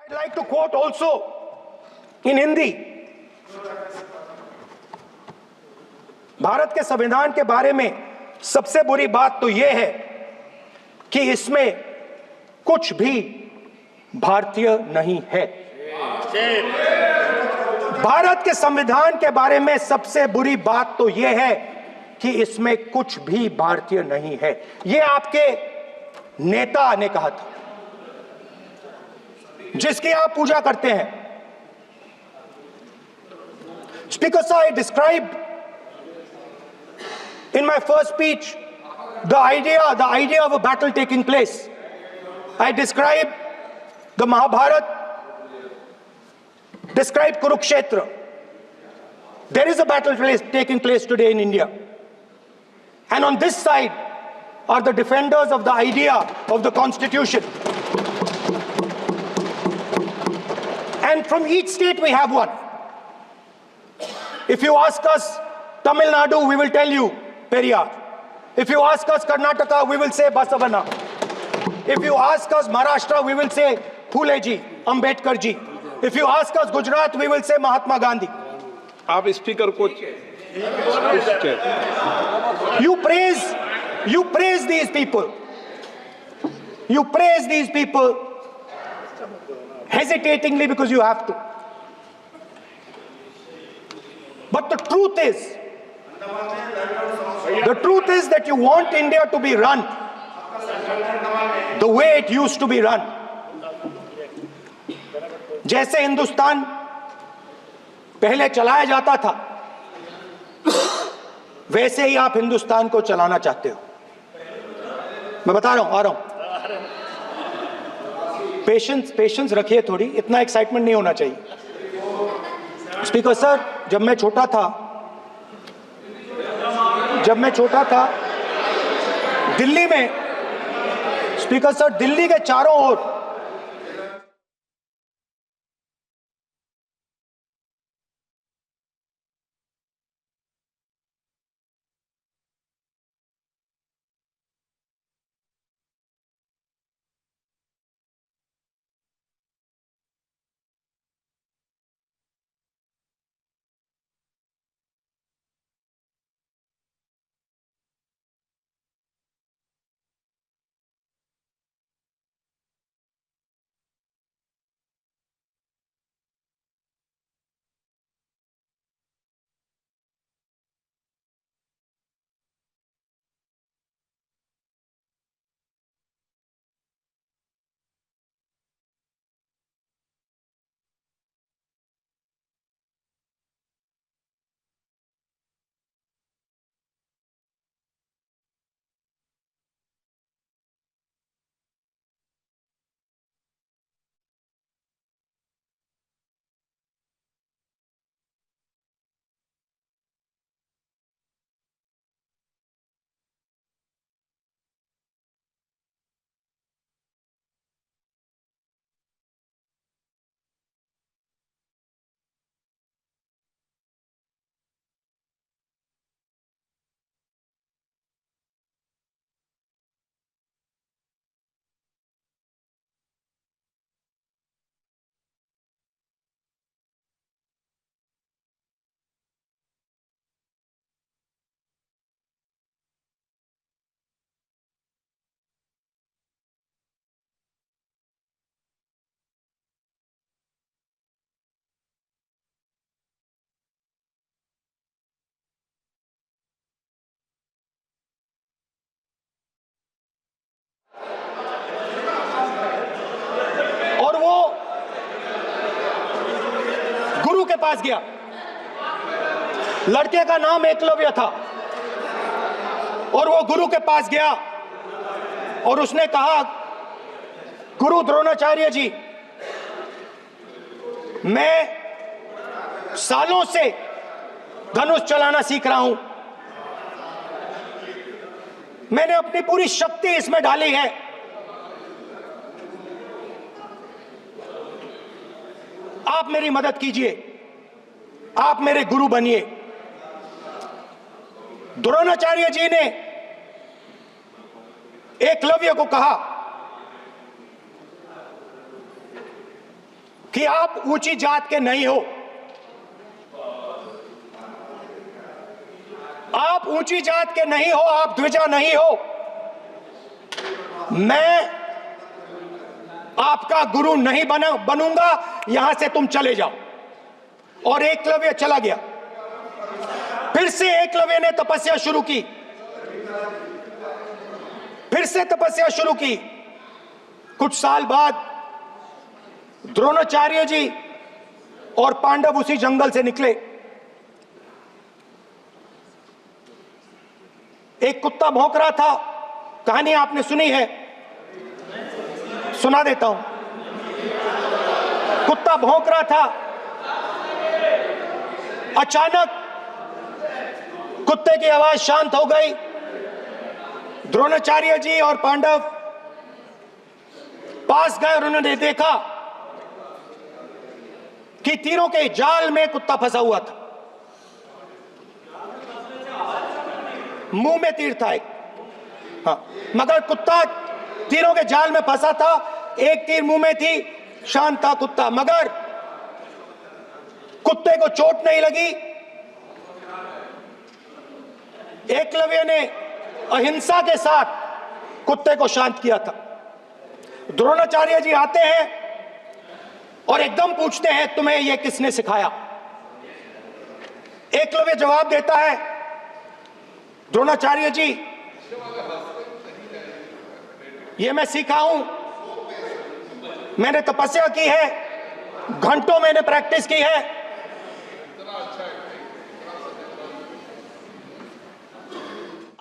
I'd like to quote also in Hindi. Bharat के संविधान के बारे में सबसे बुरी बात तो यह है कि इसमें कुछ भी भारतीय नहीं है। भारत के संविधान के बारे में सबसे बुरी बात तो यह है कि इसमें कुछ भी भारतीय नहीं है। यह आपके नेता ने कहा था, जिसकी आप पूजा करते हैं। Speaker sir, I described in my first speech the idea of a battle taking place. I described the Mahabharata, described Kurukshetra. There is a battle taking place today in India. And on this side are the defenders of the idea of the Constitution. And from each state we have one. If you ask us Tamil Nadu, we will tell you Periyar. If you ask us Karnataka, we will say Basavana. If you ask us Maharashtra, we will say Phule ji, Ambedkar ji. If you ask us Gujarat, we will say Mahatma Gandhi. आप speaker को You praise these people. You praise these people hesitatingly because you have to. But the truth is that you want India to be run the way it used to be run. जैसे हिंदुस्तान पहले चलाया जाता था, वैसे ही आप हिंदुस्तान को चलाना चाहते हो। मैं बता रहा हूं, आ रहा हूं। पेशेंस रखिए थोड़ी, इतना एक्साइटमेंट नहीं होना चाहिए। स्पीकर सर, जब मैं छोटा था दिल्ली में, स्पीकर सर, दिल्ली के चारों ओर के पास गया। लड़के का नाम एकलव्य था और वो गुरु के पास गया और उसने कहा, गुरु द्रोणाचार्य जी, मैं सालों से धनुष चलाना सीख रहा हूं, मैंने अपनी पूरी शक्ति इसमें डाली है, आप मेरी मदद कीजिए, आप मेरे गुरु बनिए। द्रोणाचार्य जी ने एकलव्य को कहा, कि आप ऊंची जात के नहीं हो, आप ऊंची जात के नहीं हो, आप द्विजा नहीं हो। मैं आपका गुरु नहीं बनूंगा, यहां से तुम चले जाओ। और एकलव्य चला गया। फिर से एकलव्य ने तपस्या शुरू की, फिर से तपस्या शुरू की। कुछ साल बाद द्रोणाचार्य जी और पांडव उसी जंगल से निकले। एक कुत्ता भौंक रहा था, कहानी आपने सुनी है, सुना देता हूं। कुत्ता भौंक रहा था, अचानक कुत्ते की आवाज शांत हो गई। द्रोणाचार्य जी और पांडव पास गए और उन्होंने देखा कि तीरों के जाल में कुत्ता फंसा हुआ था। मुंह में तीर था एक, हाँ, मगर कुत्ता तीरों के जाल में फंसा था। एक तीर मुंह में थी, शांत था कुत्ता, मगर कुत्ते को चोट नहीं लगी। एकलव्य ने अहिंसा के साथ कुत्ते को शांत किया था। द्रोणाचार्य जी आते हैं और एकदम पूछते हैं, तुम्हें यह किसने सिखाया? एकलव्य जवाब देता है, द्रोणाचार्य जी, यह मैं सीखा हूं, मैंने तपस्या की है, घंटों मैंने प्रैक्टिस की है,